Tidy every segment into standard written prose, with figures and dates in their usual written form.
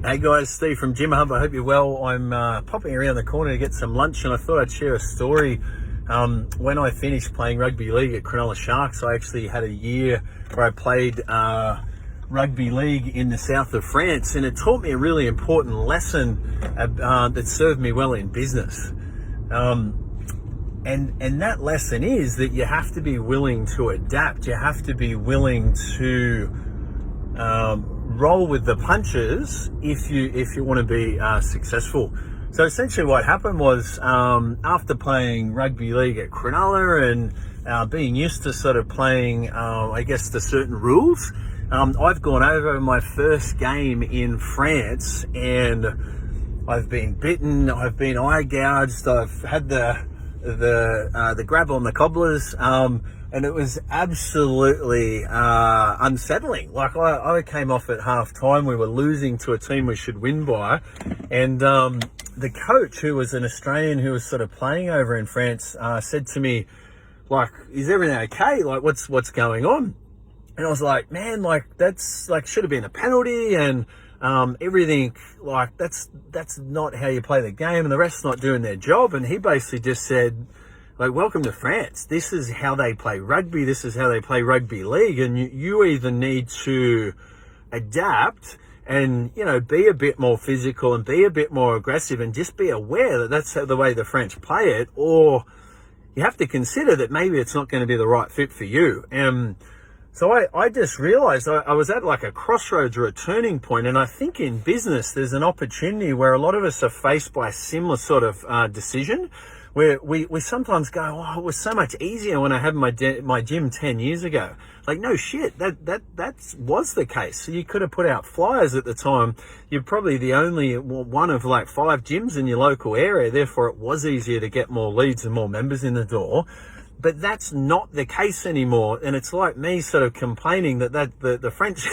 Hey guys, Steve from Gym Hub. I hope you're well. I'm popping around the corner to get some lunch, and I thought I'd share a story. When I finished playing rugby league at Cronulla Sharks, I actually had a year where I played rugby league in the south of France, and it taught me a really important lesson that served me well in business. And that lesson is that you have to be willing to adapt. You have to be willing to roll with the punches if you want to be successable. So essentially what happened was, after playing rugby league at Cronulla and being used to sort of playing, I guess, the certain rules, I've gone over my first game in France and I've been bitten, I've been eye gouged, I've had the grab on the gobblers, and it was absolutely unsettling. Like I came off at half time, we were losing to a team we should win by, and the coach, who was an Australian who was sort of playing over in France, said to me, like, "Is everything okay? Like, what's going on?" And I was like, "Man, like, that's like should have been a penalty, and everything, like that's not how you play the game, and the ref's not doing their job." And he basically just said, like, "Welcome to France. This is how they play rugby. This is how they play rugby league. And you either need to adapt and, you know, be a bit more physical and be a bit more aggressive and just be aware that that's the way the French play it, or you have to consider that maybe it's not going to be the right fit for you." So I just realized I was at like a crossroads or a turning point. And I think in business, there's an opportunity where a lot of us are faced by a similar sort of decision, where we sometimes go, "Oh, it was so much easier when I had my gym 10 years ago." Like, no shit, that was the case. So you could have put out flyers at the time. You're probably the only one of like 5 gyms in your local area. Therefore, it was easier to get more leads and more members in the door. But that's not the case anymore. And it's like me sort of complaining that the French,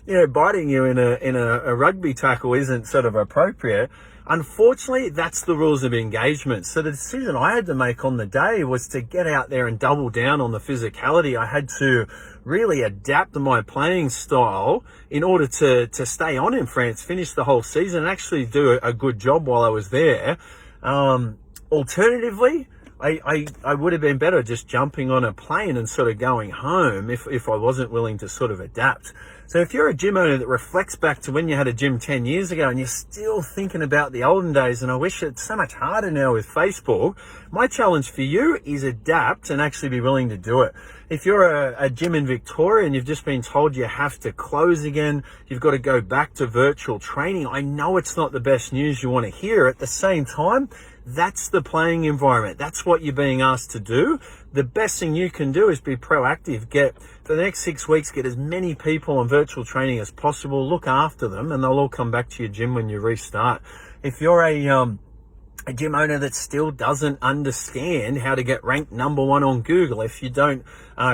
you know, biting you in a rugby tackle isn't sort of appropriate. Unfortunately, that's the rules of engagement. So the decision I had to make on the day was to get out there and double down on the physicality. I had to really adapt my playing style in order to stay on in France, finish the whole season, and actually do a good job while I was there. Alternatively, I would have been better just jumping on a plane and sort of going home if I wasn't willing to sort of adapt. So if you're a gym owner that reflects back to when you had a gym 10 years ago and you're still thinking about the olden days, and I wish it's so much harder now with Facebook, my challenge for you is adapt and actually be willing to do it. If you're a gym in Victoria and you've just been told you have to close again, you've got to go back to virtual training, I know it's not the best news you want to hear. At the same time, that's the playing environment. That's what you're being asked to do. The best thing you can do is be proactive. For the next 6 weeks, get as many people on virtual training as possible. Look after them, and they'll all come back to your gym when you restart. If you're a gym owner that still doesn't understand how to get ranked #1 on Google, if you don't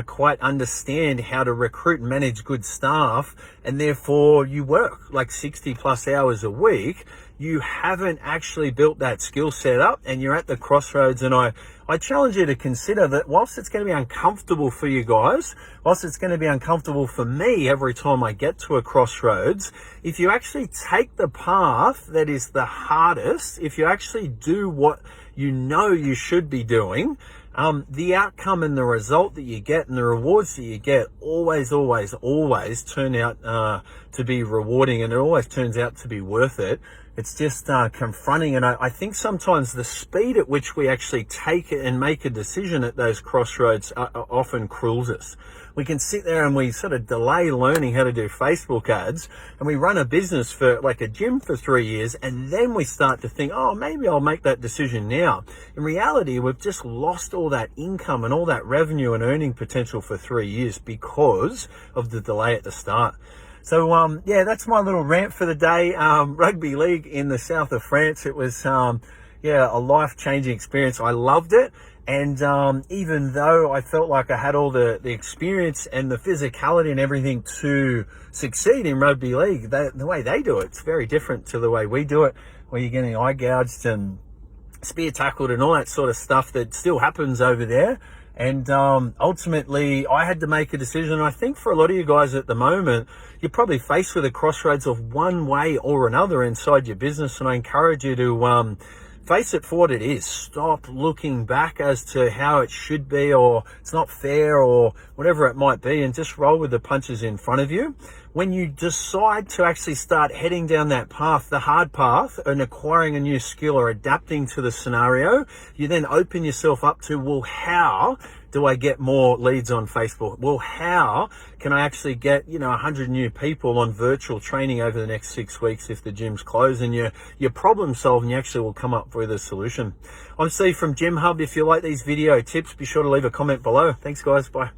quite understand how to recruit and manage good staff, and therefore you work like 60 plus hours a week, you haven't actually built that skill set up, and you're at the crossroads. And I challenge you to consider that whilst it's going to be uncomfortable for you guys, whilst it's going to be uncomfortable for me every time I get to a crossroads, if you actually take the path that is the hardest, if you actually do what you know you should be doing, the outcome and the result that you get and the rewards that you get always turn out to be rewarding, and it always turns out to be worth it. It's just confronting, and I think sometimes the speed at which we actually take it and make a decision at those crossroads often cruels us. We can sit there and we sort of delay learning how to do Facebook ads, and we run a business for like a gym for 3 years, and then we start to think, "Oh, maybe I'll make that decision now." In reality, we've just lost all that income and all that revenue and earning potential for 3 years because of the delay at the start. So, yeah, that's my little rant for the day. Rugby league in the south of France. It was, a life-changing experience. I loved it. And even though I felt like I had all the experience and the physicality and everything to succeed in rugby league, the way they do it's very different to the way we do it, where you're getting eye gouged and spear tackled and all that sort of stuff that still happens over there. And ultimately, I had to make a decision. I think for a lot of you guys at the moment, you're probably faced with a crossroads of one way or another inside your business. And I encourage you to face it for what it is. Stop looking back as to how it should be, or it's not fair, or whatever it might be, and just roll with the punches in front of you. When you decide to actually start heading down that path, the hard path, and acquiring a new skill or adapting to the scenario, you then open yourself up to, well, how do I get more leads on Facebook? Well, how can I actually get, 100 new people on virtual training over the next 6 weeks if the gym's closed? And you problem solve, and you actually will come up with a solution. I'm Steve from Gym Hub. If you like these video tips, be sure to leave a comment below. Thanks, guys. Bye.